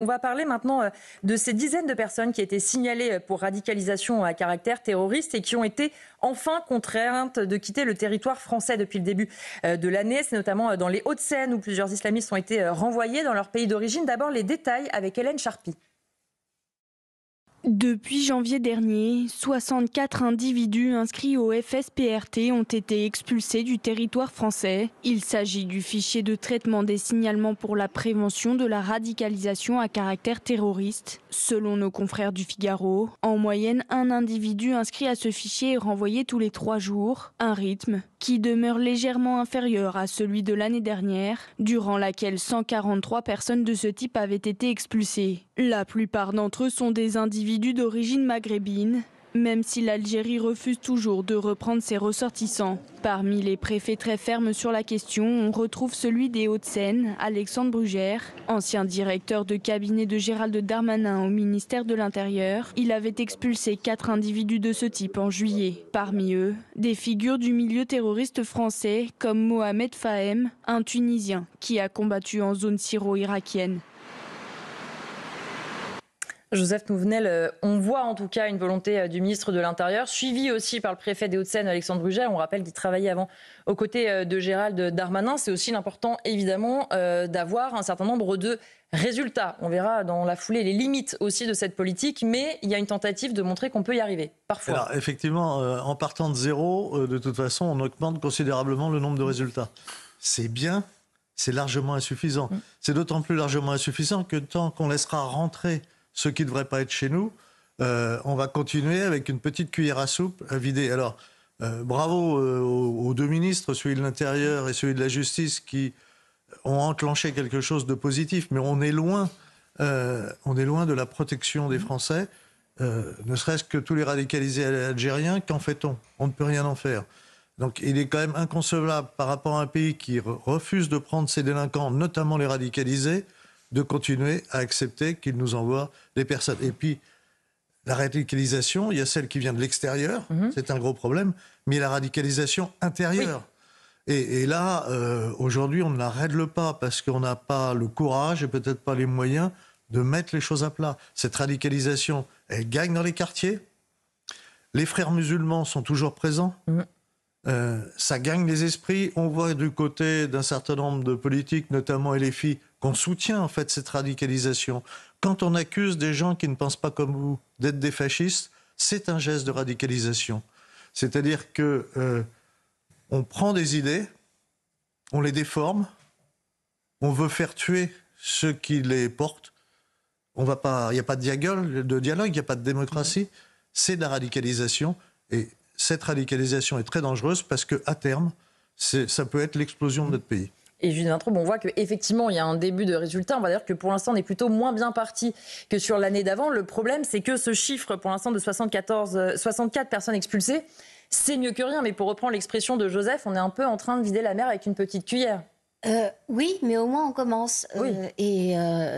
On va parler maintenant de ces dizaines de personnes qui étaient signalées pour radicalisation à caractère terroriste et qui ont été enfin contraintes de quitter le territoire français depuis le début de l'année. C'est notamment dans les Hauts-de-Seine où plusieurs islamistes ont été renvoyés dans leur pays d'origine. D'abord les détails avec Hélène Charpie. Depuis janvier dernier, 64 individus inscrits au FSPRT ont été expulsés du territoire français. Il s'agit du fichier de traitement des signalements pour la prévention de la radicalisation à caractère terroriste. Selon nos confrères du Figaro, en moyenne, un individu inscrit à ce fichier est renvoyé tous les 3 jours. Un rythme qui demeure légèrement inférieur à celui de l'année dernière, durant laquelle 143 personnes de ce type avaient été expulsées. La plupart d'entre eux sont des individus d'origine maghrébine, même si l'Algérie refuse toujours de reprendre ses ressortissants. Parmi les préfets très fermes sur la question, on retrouve celui des Hauts-de-Seine, Alexandre Brugère, ancien directeur de cabinet de Gérald Darmanin au ministère de l'Intérieur. Il avait expulsé 4 individus de ce type en juillet. Parmi eux, des figures du milieu terroriste français comme Mohamed Fahem, un Tunisien qui a combattu en zone syro-irakienne. Joseph Nouvenel, on voit en tout cas une volonté du ministre de l'Intérieur, suivie aussi par le préfet des Hauts-de-Seine, Alexandre Brugère. On rappelle qu'il travaillait avant aux côtés de Gérald Darmanin. C'est aussi l'important, évidemment, d'avoir un certain nombre de résultats. On verra dans la foulée les limites aussi de cette politique, mais il y a une tentative de montrer qu'on peut y arriver, parfois. Alors, effectivement, en partant de zéro, de toute façon, on augmente considérablement le nombre de résultats. C'est bien, c'est largement insuffisant. C'est d'autant plus largement insuffisant que tant qu'on laissera rentrer ceux qui ne devraient pas être chez nous, on va continuer avec une petite cuillère à soupe à vider. Alors, bravo aux deux ministres, celui de l'Intérieur et celui de la Justice, qui ont enclenché quelque chose de positif. Mais on est loin de la protection des Français. Ne serait-ce que tous les radicalisés algériens, qu'en fait-on? On ne peut rien en faire. Donc il est quand même inconcevable par rapport à un pays qui refuse de prendre ses délinquants, notamment les radicalisés, de continuer à accepter qu'ils nous envoient des personnes. Et puis, la radicalisation, il y a celle qui vient de l'extérieur, c'est un gros problème, mais il y a la radicalisation intérieure. Oui. Et là, aujourd'hui, on ne la règle pas parce qu'on n'a pas le courage et peut-être pas les moyens de mettre les choses à plat. Cette radicalisation, elle gagne dans les quartiers. Les frères musulmans sont toujours présents. Ça gagne les esprits. On voit du côté d'un certain nombre de politiques, notamment LFI, qu'on soutient en fait cette radicalisation. Quand on accuse des gens qui ne pensent pas comme vous d'être des fascistes, c'est un geste de radicalisation. C'est-à-dire que on prend des idées, on les déforme, on veut faire tuer ceux qui les portent. Il n'y a pas de dialogue, il n'y a pas de démocratie. C'est de la radicalisation. Et cette radicalisation est très dangereuse parce qu'à terme, ça peut être l'explosion de notre pays. Et Judith Vintraud, on voit qu'effectivement, il y a un début de résultat. On va dire que pour l'instant, on est plutôt moins bien parti que sur l'année d'avant. Le problème, c'est que ce chiffre, pour l'instant, de 64 personnes expulsées, c'est mieux que rien. Mais pour reprendre l'expression de Joseph, on est un peu en train de vider la mer avec une petite cuillère. Oui, mais au moins on commence. Oui.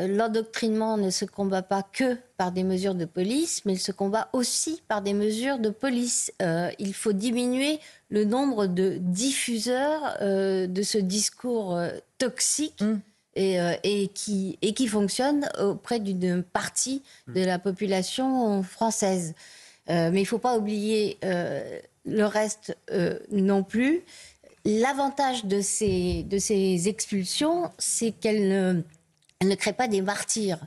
L'endoctrinement ne se combat pas que par des mesures de police, mais il se combat aussi par des mesures de police. Il faut diminuer le nombre de diffuseurs de ce discours toxique et qui fonctionne auprès d'une partie de la population française. Mais il ne faut pas oublier le reste non plus. L'avantage de ces expulsions, c'est qu'elles ne créent pas des martyrs.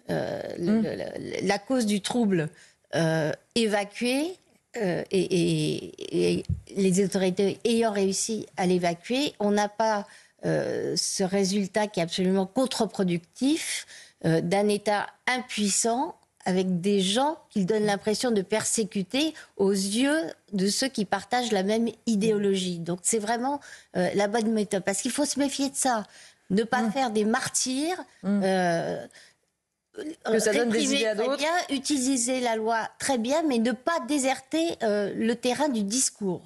La cause du trouble évacuée et les autorités ayant réussi à l'évacuer, on n'a pas ce résultat qui est absolument contre-productif d'un État impuissant avec des gens qui donnent l'impression de persécuter aux yeux de ceux qui partagent la même idéologie. Donc c'est vraiment la bonne méthode. Parce qu'il faut se méfier de ça. Ne pas faire des martyrs, que ça donne des idées à d'autres. Très bien, utiliser la loi très bien, mais ne pas déserter le terrain du discours.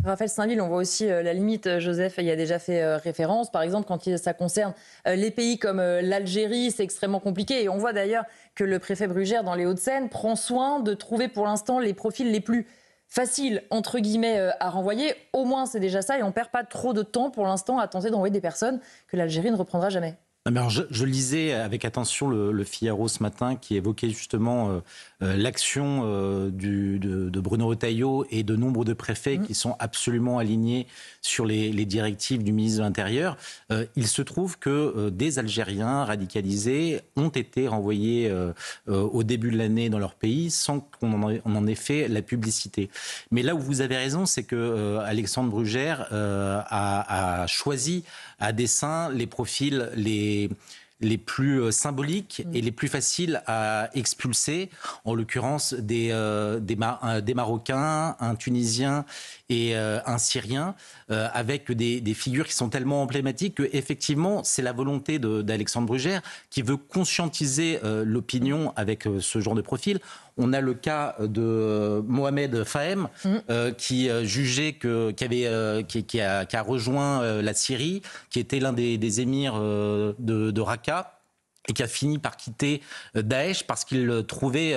Raphaël Steinville, on voit aussi la limite. Joseph y a déjà fait référence. Par exemple, quand ça concerne les pays comme l'Algérie, c'est extrêmement compliqué. Et on voit d'ailleurs que le préfet Brugère, dans les Hauts-de-Seine, prend soin de trouver pour l'instant les profils les plus faciles, entre guillemets, à renvoyer. Au moins, c'est déjà ça. Et on ne perd pas trop de temps pour l'instant à tenter d'envoyer des personnes que l'Algérie ne reprendra jamais. Alors je lisais avec attention le Figaro ce matin qui évoquait justement l'action de Bruno Retailleau et de nombre de préfets qui sont absolument alignés sur les directives du ministre de l'Intérieur. Il se trouve que des Algériens radicalisés ont été renvoyés au début de l'année dans leur pays sans qu'on en ait fait la publicité. Mais là où vous avez raison, c'est que Alexandre Brugère a choisi à dessein les profils les plus symboliques et les plus faciles à expulser, en l'occurrence des Marocains, un Tunisien et un Syrien, avec des figures qui sont tellement emblématiques que effectivement c'est la volonté d'Alexandre Brugère qui veut conscientiser l'opinion avec ce genre de profil. On a le cas de Mohamed Fahem qui jugeait qui a rejoint la Syrie, qui était l'un des émirs de Raqqa, et qui a fini par quitter Daesh parce qu'il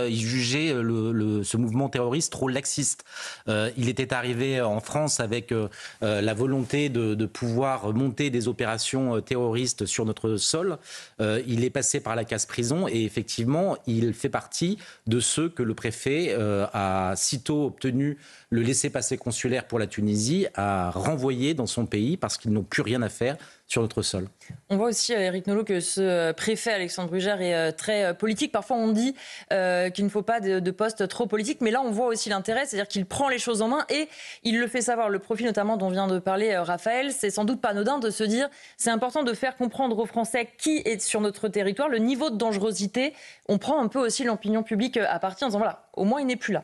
jugeait ce mouvement terroriste trop laxiste. Il était arrivé en France avec la volonté de pouvoir monter des opérations terroristes sur notre sol. Il est passé par la case prison et effectivement, il fait partie de ceux que le préfet a sitôt obtenu le laissez-passer consulaire pour la Tunisie, a renvoyé dans son pays parce qu'ils n'ont plus rien à faire sur notre sol. On voit aussi, Éric Nolot, que ce préfet Alexandre Brugère est très politique. Parfois, on dit qu'il ne faut pas de poste trop politique, mais là, on voit aussi l'intérêt, c'est-à-dire qu'il prend les choses en main et il le fait savoir. Le profil notamment dont vient de parler Raphaël, c'est sans doute pas anodin de se dire c'est important de faire comprendre aux Français qui est sur notre territoire, le niveau de dangerosité. On prend un peu aussi l'opinion publique à partie en disant voilà, au moins il n'est plus là.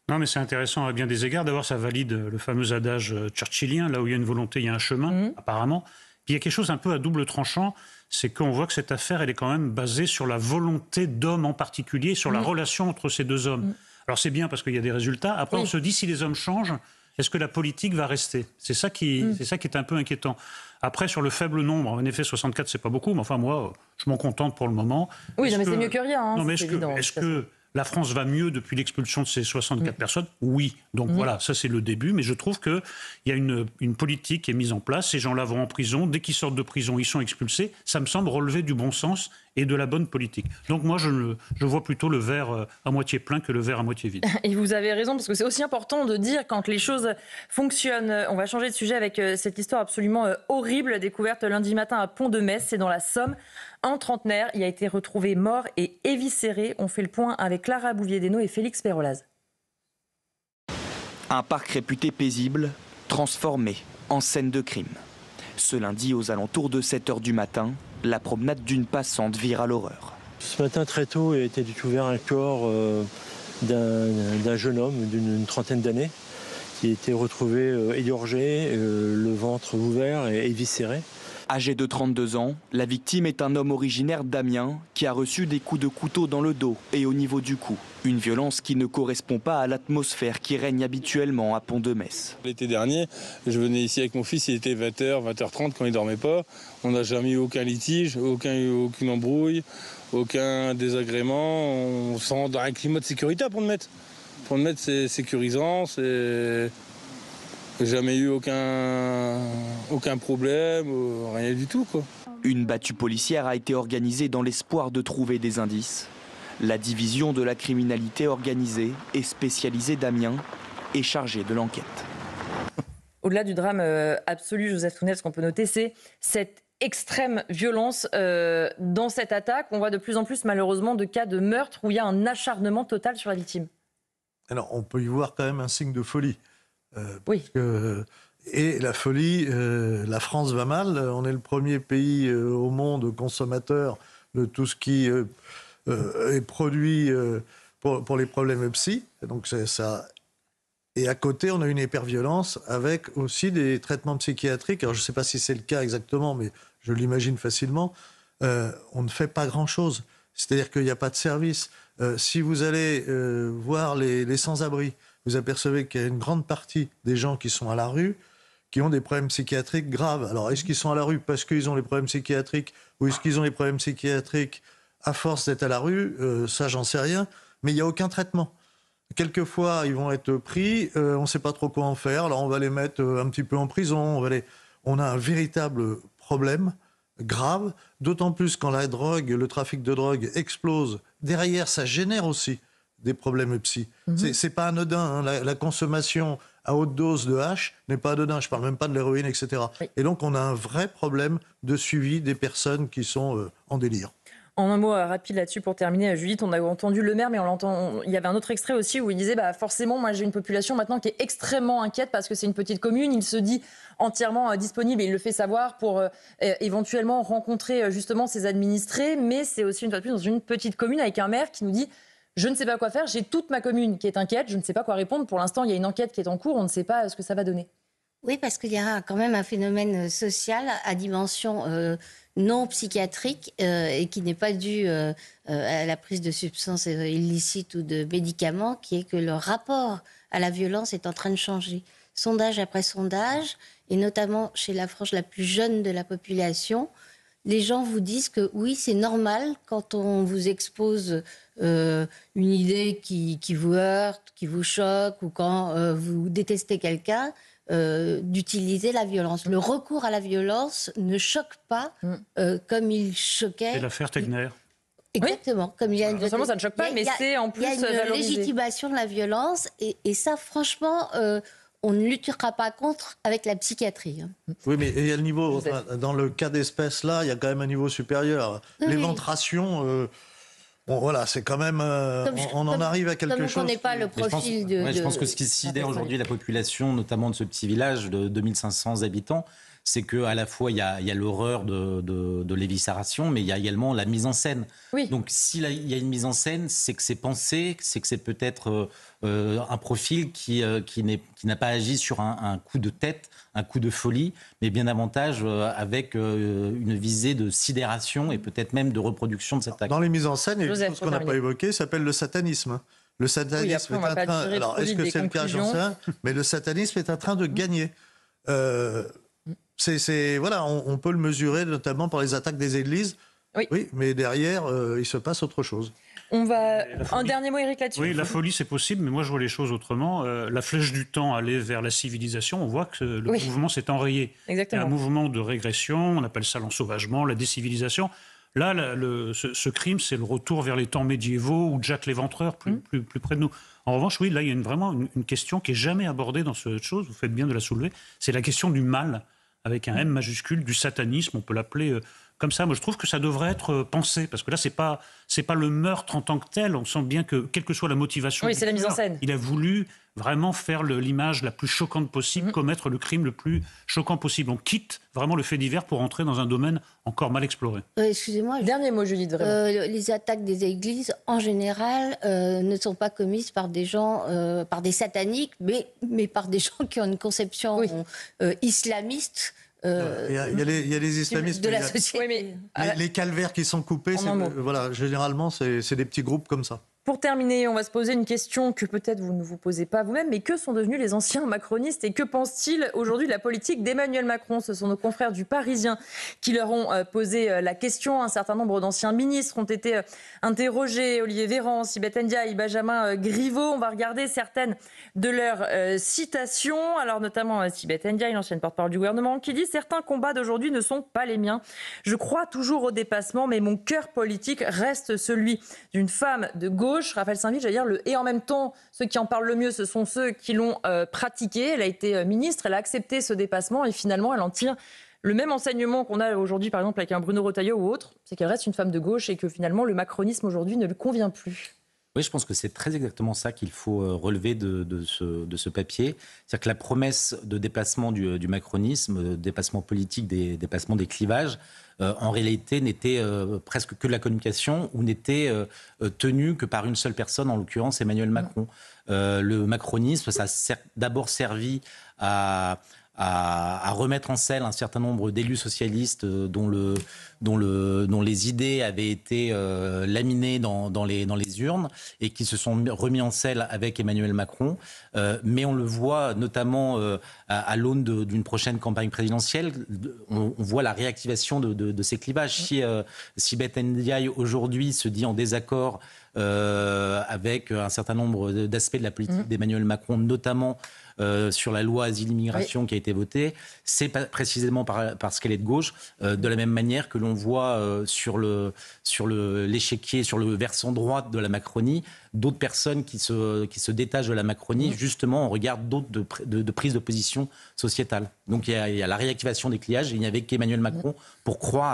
Non, mais c'est intéressant à bien des égards. D'abord, ça valide le fameux adage churchillien, là où il y a une volonté, il y a un chemin, apparemment. Puis il y a quelque chose un peu à double tranchant, c'est qu'on voit que cette affaire, elle est quand même basée sur la volonté d'hommes en particulier, sur la relation entre ces deux hommes. Alors c'est bien parce qu'il y a des résultats. Après, on se dit, si les hommes changent, est-ce que la politique va rester ? C'est ça qui est un peu inquiétant. Après, sur le faible nombre, en effet, 64, c'est pas beaucoup, mais enfin, moi, je m'en contente pour le moment. Oui, mais c'est mieux que rien. Hein, non, mais est-ce que la France va mieux depuis l'expulsion de ces 64 personnes ? Oui. Donc voilà, ça c'est le début. Mais je trouve qu'il y a une politique qui est mise en place. Ces gens-là vont en prison. Dès qu'ils sortent de prison, ils sont expulsés. Ça me semble relever du bon sens et de la bonne politique. Donc moi, je vois plutôt le verre à moitié plein que le verre à moitié vide. Et vous avez raison, parce que c'est aussi important de dire quand les choses fonctionnent. On va changer de sujet avec cette histoire absolument horrible découverte lundi matin à Pont-de-Metz. C'est dans la Somme. Un trentenaire y a été retrouvé mort et éviscéré. On fait le point avec Clara Bouvier-Desnaux et Félix Perolaz. Un parc réputé paisible, transformé en scène de crime. Ce lundi, aux alentours de 7h du matin, la promenade d'une passante vire à l'horreur. Ce matin, très tôt, a été découvert un corps d'un jeune homme d'une trentaine d'années qui a été retrouvé égorgé, le ventre ouvert et éviscéré. Âgé de 32 ans, la victime est un homme originaire d'Amiens qui a reçu des coups de couteau dans le dos et au niveau du cou. Une violence qui ne correspond pas à l'atmosphère qui règne habituellement à Pont-de-Metz. L'été dernier, je venais ici avec mon fils, il était 20h, 20h30 quand il ne dormait pas. On n'a jamais eu aucun litige, aucune embrouille, aucun désagrément. On se rend dans un climat de sécurité à Pont-de-Metz. Pont-de-Metz, c'est sécurisant, c'est... Jamais eu aucun problème, rien du tout, quoi. Une battue policière a été organisée dans l'espoir de trouver des indices. La division de la criminalité organisée et spécialisée d'Amiens est chargée de l'enquête. Au-delà du drame absolu, Joseph Tounel, ce qu'on peut noter, c'est cette extrême violence dans cette attaque. On voit de plus en plus, malheureusement, de cas de meurtre où il y a un acharnement total sur la victime. Alors, on peut y voir quand même un signe de folie. Oui. Et la folie, la France va mal. On est le premier pays au monde consommateur de tout ce qui est produit pour les problèmes psy. Donc c'est ça. Et à côté, on a une hyperviolence avec aussi des traitements psychiatriques. Alors je ne sais pas si c'est le cas exactement, mais je l'imagine facilement. On ne fait pas grand-chose. C'est-à-dire qu'il n'y a pas de service. Si vous allez voir les sans-abri, vous apercevez qu'il y a une grande partie des gens qui sont à la rue qui ont des problèmes psychiatriques graves. Alors, est-ce qu'ils sont à la rue parce qu'ils ont des problèmes psychiatriques ou est-ce qu'ils ont des problèmes psychiatriques à force d'être à la rue ? Ça, j'en sais rien. Mais il n'y a aucun traitement. Quelquefois, ils vont être pris, on ne sait pas trop quoi en faire. Alors, on va les mettre un petit peu en prison. On a un véritable problème grave, d'autant plus quand la drogue, le trafic de drogue explose. Derrière, ça génère aussi des problèmes psy. C'est pas anodin, hein. La consommation à haute dose de hash n'est pas anodin. Je parle même pas de l'héroïne, etc. Oui. Et donc, on a un vrai problème de suivi des personnes qui sont en délire. En un mot rapide là-dessus pour terminer, Judith, on a entendu le maire, mais il y avait un autre extrait aussi où il disait forcément, moi j'ai une population maintenant qui est extrêmement inquiète parce que c'est une petite commune. Il se dit entièrement disponible et il le fait savoir pour éventuellement rencontrer justement ses administrés. Mais c'est aussi une fois de plus dans une petite commune avec un maire qui nous dit je ne sais pas quoi faire, j'ai toute ma commune qui est inquiète, je ne sais pas quoi répondre. Pour l'instant, il y a une enquête qui est en cours, on ne sait pas ce que ça va donner. Oui, parce qu'il y a quand même un phénomène social à dimension non psychiatrique et qui n'est pas dû à la prise de substances illicites ou de médicaments, qui est que le rapport à la violence est en train de changer. Sondage après sondage, et notamment chez la frange la plus jeune de la population, les gens vous disent que oui, c'est normal quand on vous expose une idée qui vous heurte, qui vous choque, ou quand vous détestez quelqu'un, d'utiliser la violence. Le recours à la violence ne choque pas comme il choquait. C'est l'affaire Tegner. Exactement. Comme il y a non seulement ça ne choque pas, mais c'est en plus valorisé. Il y a une légitimation de la violence et ça, franchement, on ne luttera pas contre avec la psychiatrie. Oui, mais il y a le niveau, dans le cas d'espèce là, il y a quand même un niveau supérieur. Oui. L'éventration... Bon, voilà, c'est quand même... on en arrive à quelque chose... Comme on n'est pas le profil je pense que ce qui sidère aujourd'hui la population, notamment de ce petit village de 2500 habitants, c'est qu'à la fois, il y a l'horreur de l'éviscération, mais il y a également la mise en scène. Oui. Donc, s'il y a une mise en scène, c'est que c'est pensé, c'est que c'est peut-être un profil qui n'a pas agi sur un coup de tête, un coup de folie, mais bien davantage avec une visée de sidération et peut-être même de reproduction de cet acte. Dans les mises en scène, il y a quelque chose qu'on n'a pas évoqué, ça s'appelle le satanisme. Le satanisme est en train... Alors, est-ce que c'est le cas, j'en sais rien, mais le satanisme est en train de gagner. Voilà, on peut le mesurer notamment par les attaques des églises. Oui, mais derrière, il se passe autre chose. Un dernier mot, Éric, là-dessus. Oui, la folie, c'est possible, mais moi, je vois les choses autrement. La flèche du temps aller vers la civilisation, on voit que le mouvement s'est enrayé. Exactement. Il y a un mouvement de régression, on appelle ça l'ensauvagement, la décivilisation. Là, ce crime, c'est le retour vers les temps médiévaux ou Jack l'Éventreur, plus près de nous. En revanche, oui, là, il y a vraiment une question qui n'est jamais abordée dans cette chose, vous faites bien de la soulever, c'est la question du mal, avec un M majuscule, du satanisme, on peut l'appeler... comme ça, moi je trouve que ça devrait être pensé, parce que là c'est pas le meurtre en tant que tel, on sent bien que quelle que soit la motivation, c'est la mise en scène. Il a voulu vraiment faire l'image la plus choquante possible, commettre le crime le plus choquant possible. On quitte vraiment le fait divers pour entrer dans un domaine encore mal exploré. Excusez-moi. Dernier mot, Judith, vraiment. Les attaques des églises, en général, ne sont pas commises par des gens, par des sataniques, mais par des gens qui ont une conception islamiste. Il y a les islamistes de la société. Les calvaires qui sont coupés, voilà, généralement, c'est des petits groupes comme ça. Pour terminer, on va se poser une question que peut-être vous ne vous posez pas vous-même, mais que sont devenus les anciens macronistes et que pensent-ils aujourd'hui de la politique d'Emmanuel Macron? Ce sont nos confrères du Parisien qui leur ont posé la question. Un certain nombre d'anciens ministres ont été interrogés, Olivier Véran, Sibeth Ndiaye, Benjamin Griveaux. On va regarder certaines de leurs citations. Alors notamment Sibeth Ndiaye, l'ancienne porte-parole du gouvernement, qui dit « Certains combats d'aujourd'hui ne sont pas les miens. Je crois toujours au dépassement, mais mon cœur politique reste celui d'une femme de gauche. » Raphaël Saint-Vit, j'allais dire, et en même temps, ceux qui en parlent le mieux, ce sont ceux qui l'ont pratiqué. Elle a été ministre, elle a accepté ce dépassement et finalement, elle en tire le même enseignement qu'on a aujourd'hui, par exemple, avec un Bruno Retailleau ou autre, c'est qu'elle reste une femme de gauche et que finalement, le macronisme aujourd'hui ne lui convient plus. Oui, je pense que c'est très exactement ça qu'il faut relever de ce papier. C'est-à-dire que la promesse de dépassement du macronisme, dépassement politique, dépassement des clivages, en réalité n'était presque que de la communication ou n'était tenue que par une seule personne, en l'occurrence Emmanuel Macron. Le macronisme, ça a d'abord servi à remettre en selle un certain nombre d'élus socialistes dont les idées avaient été laminées dans les urnes et qui se sont remis en selle avec Emmanuel Macron. Mais on le voit notamment à l'aune d'une prochaine campagne présidentielle, on voit la réactivation de ces clivages. Si Sibeth Ndiaye aujourd'hui se dit en désaccord avec un certain nombre d'aspects de la politique d'Emmanuel Macron, notamment sur la loi asile-immigration qui a été votée, c'est précisément parce qu'elle est de gauche, de la même manière que l'on voit sur l'échiquier, sur le versant droit de la Macronie, d'autres personnes qui se détachent de la Macronie, justement, on regarde d'autres de prise de position sociétale. Donc il y a la réactivation des clivages, et il n'y avait qu'Emmanuel Macron pour croire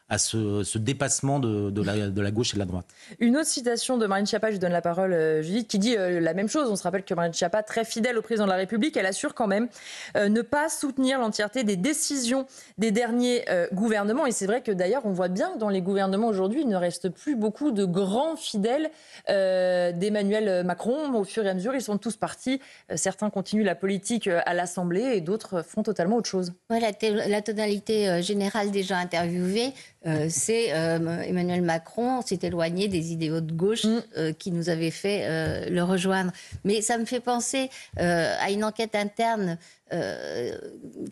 à ce dépassement de la gauche et de la droite. Une autre citation de Marlène Schiappa, je lui donne la parole, Judith, qui dit la même chose. On se rappelle que Marlène Schiappa, très fidèle au président de la République, elle assure quand même ne pas soutenir l'entièreté des décisions des derniers gouvernements. Et c'est vrai que d'ailleurs, on voit bien que dans les gouvernements aujourd'hui, il ne reste plus beaucoup de grands fidèles d'Emmanuel Macron. Au fur et à mesure, ils sont tous partis. Certains continuent la politique à l'Assemblée et d'autres font totalement autre chose. Ouais, la tonalité générale des gens interviewés, c'est Emmanuel Macron s'est éloigné des idéaux de gauche qui nous avaient fait le rejoindre. Mais ça me fait penser à une enquête interne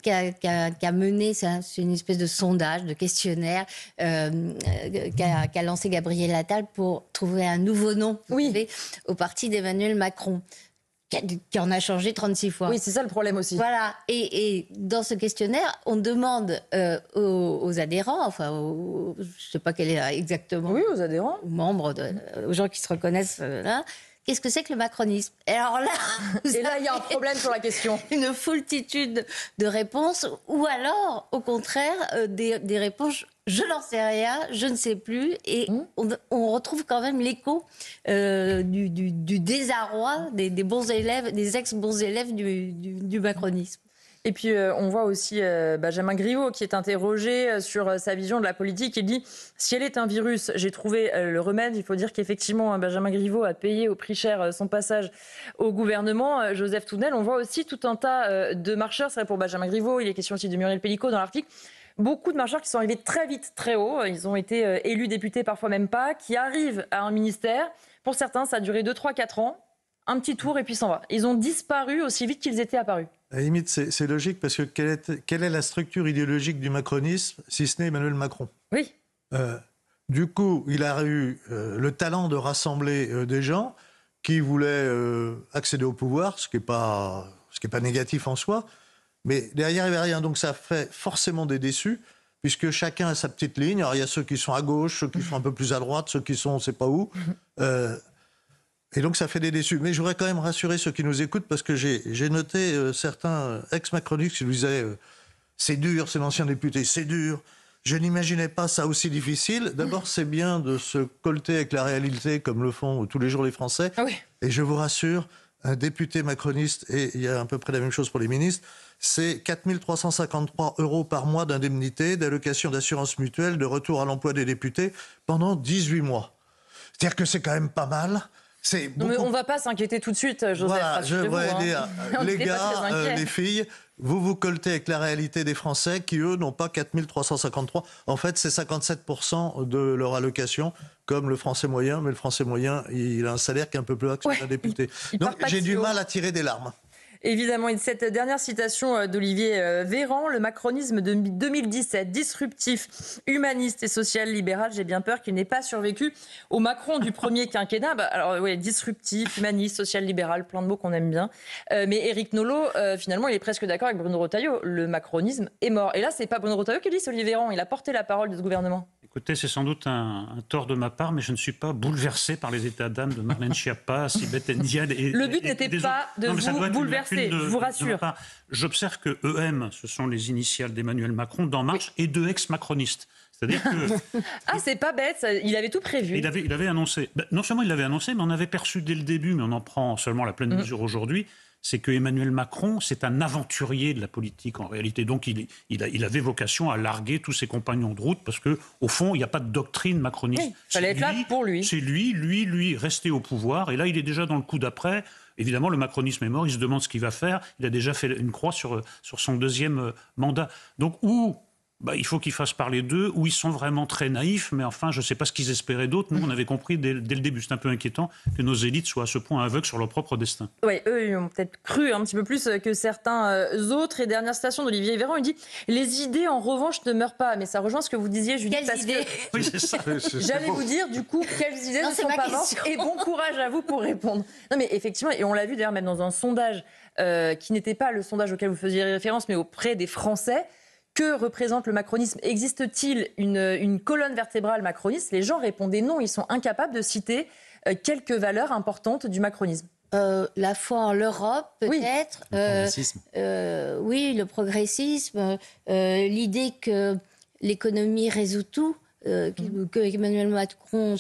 qu'a mené, c'est une espèce de sondage, de questionnaire qu'a lancé Gabriel Attal pour trouver un nouveau nom au parti d'Emmanuel Macron, qui en a changé 36 fois. Oui, c'est ça le problème aussi. Voilà. Et dans ce questionnaire, on demande aux adhérents, enfin, je ne sais pas quel est exactement. Oui, aux adhérents. Aux membres, aux gens qui se reconnaissent là. Qu'est-ce que c'est que le macronisme? Et alors là, il y a un problème sur la question. Une foultitude de réponses, ou alors, au contraire, des réponses. Je n'en sais rien, je ne sais plus. Et on retrouve quand même l'écho du désarroi des bons élèves, des ex-bons élèves du macronisme. Et puis, on voit aussi Benjamin Griveaux qui est interrogé sur sa vision de la politique. Il dit « Si elle est un virus, j'ai trouvé le remède ». Il faut dire qu'effectivement, Benjamin Griveaux a payé au prix cher son passage au gouvernement. Joseph Tounel, on voit aussi tout un tas de marcheurs. C'est vrai pour Benjamin Griveaux, il est question aussi de Muriel Pénicaud dans l'article. Beaucoup de marcheurs qui sont arrivés très vite, très haut. Ils ont été élus députés, parfois même pas, qui arrivent à un ministère. Pour certains, ça a duré 2, 3, 4 ans. Un petit tour et puis s'en va. Ils ont disparu aussi vite qu'ils étaient apparus. À la limite, c'est logique parce que quelle est la structure idéologique du macronisme, si ce n'est Emmanuel Macron? Oui. Du coup, il a eu le talent de rassembler des gens qui voulaient accéder au pouvoir, ce qui n'est pas négatif en soi, mais derrière, il n'y avait rien. Donc ça fait forcément des déçus, puisque chacun a sa petite ligne. Alors il y a ceux qui sont à gauche, ceux qui sont un peu plus à droite, ceux qui sont on ne sait pas où. Et donc, ça fait des déçus. Mais je voudrais quand même rassurer ceux qui nous écoutent, parce que j'ai noté certains ex-macronistes qui nous disaient c'est dur, c'est l'ancien député, c'est dur. Je n'imaginais pas ça aussi difficile. D'abord, c'est bien de se colter avec la réalité, comme le font tous les jours les Français. Ah oui. Et je vous rassure, un député macroniste, et il y a à peu près la même chose pour les ministres, c'est 4 353 € par mois d'indemnité, d'allocation d'assurance mutuelle, de retour à l'emploi des députés pendant 18 mois. C'est-à-dire que c'est quand même pas mal. Non, mais on ne va pas s'inquiéter tout de suite, Joseph. Voilà, je voudrais dire, les gars, les filles, vous coltez avec la réalité des Français qui, eux, n'ont pas 4 353. En fait, c'est 57% de leur allocation, comme le Français moyen. Mais le Français moyen, il a un salaire qui est un peu plus bas que celui d'un député. Donc, j'ai du mal à tirer des larmes. Évidemment, et cette dernière citation d'Olivier Véran, le macronisme de 2017, disruptif, humaniste et social-libéral, j'ai bien peur qu'il n'ait pas survécu au Macron du premier quinquennat. Alors oui, disruptif, humaniste, social-libéral, plein de mots qu'on aime bien. Mais Éric Nolot, finalement, il est presque d'accord avec Bruno Retailleau. Le macronisme est mort. Et là, c'est pas Bruno Retailleau qui le dit, c'est Olivier Véran. Il a porté la parole de ce gouvernement. Écoutez, c'est sans doute un tort de ma part, mais je ne suis pas bouleversé par les états d'âme de Marlène Schiappa, Sibeth Ndiaye et le but n'était pas de vous bouleverser, je vous rassure. J'observe que EM, ce sont les initiales d'Emmanuel Macron, d'En Marche et de ex-macronistes. C'est-à-dire que... Ah, c'est pas bête, il avait tout prévu. Il avait annoncé. Non seulement il l'avait annoncé, mais on avait perçu dès le début, mais on en prend seulement la pleine mesure aujourd'hui, c'est que Emmanuel Macron, c'est un aventurier de la politique en réalité. Donc il avait vocation à larguer tous ses compagnons de route parce qu'au fond, il n'y a pas de doctrine macroniste. Oui, il fallait être là pour lui. C'est lui, rester au pouvoir. Et là, il est déjà dans le coup d'après. Évidemment, le macronisme est mort, il se demande ce qu'il va faire. Il a déjà fait une croix sur son deuxième mandat. Donc, ou il faut qu'ils fassent parler d'eux, ou ils sont vraiment très naïfs, mais enfin, je ne sais pas ce qu'ils espéraient d'autre. Nous, on avait compris dès le début, c'est un peu inquiétant que nos élites soient à ce point aveugles sur leur propre destin. Oui, eux, ils ont peut-être cru un petit peu plus que certains autres. Et dernière citation d'Olivier Véran, il dit « Les idées, en revanche, ne meurent pas ». Mais ça rejoint ce que vous disiez, Judith. Quelles idées? Oui, c'est ça. J'allais vous dire, du coup, quelles idées ne sont pas mortes. Et bon courage à vous pour répondre. Non, mais effectivement, et on l'a vu d'ailleurs même dans un sondage qui n'était pas le sondage auquel vous faisiez référence, mais auprès des Français. Que représente le macronisme? Existe-t-il une colonne vertébrale macroniste? Les gens répondaient non, ils sont incapables de citer quelques valeurs importantes du macronisme. La foi en l'Europe, peut-être. Oui, le progressisme. L'idée que l'économie résout tout, que Emmanuel Macron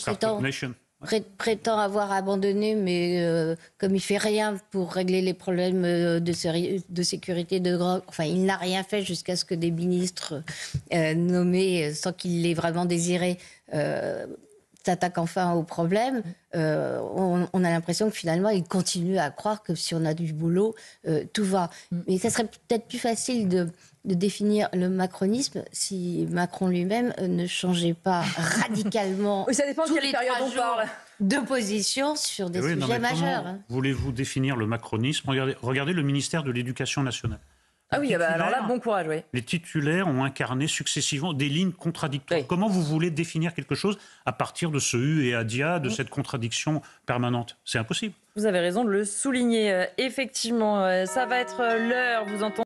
prétend avoir abandonné, mais comme il fait rien pour régler les problèmes de sécurité de drogue, enfin il n'a rien fait jusqu'à ce que des ministres nommés sans qu'il l'ait vraiment désiré s'attaquent enfin au problème. On a l'impression que finalement il continue à croire que si on a du boulot, tout va. Mais ça serait peut-être plus facile de définir le macronisme si Macron lui-même ne changeait pas radicalement ça dépend tous de quelle les période 3 on parle. de position sur des sujets majeurs. Comment voulez-vous définir le macronisme? Regardez le ministère de l'Éducation nationale. Ah oui, alors là, bon courage, oui. Les titulaires ont incarné successivement des lignes contradictoires. Oui. Comment vous voulez définir quelque chose à partir de ce U et Adia, de cette contradiction permanente? C'est impossible. Vous avez raison de le souligner. Effectivement, ça va être l'heure, vous entendez.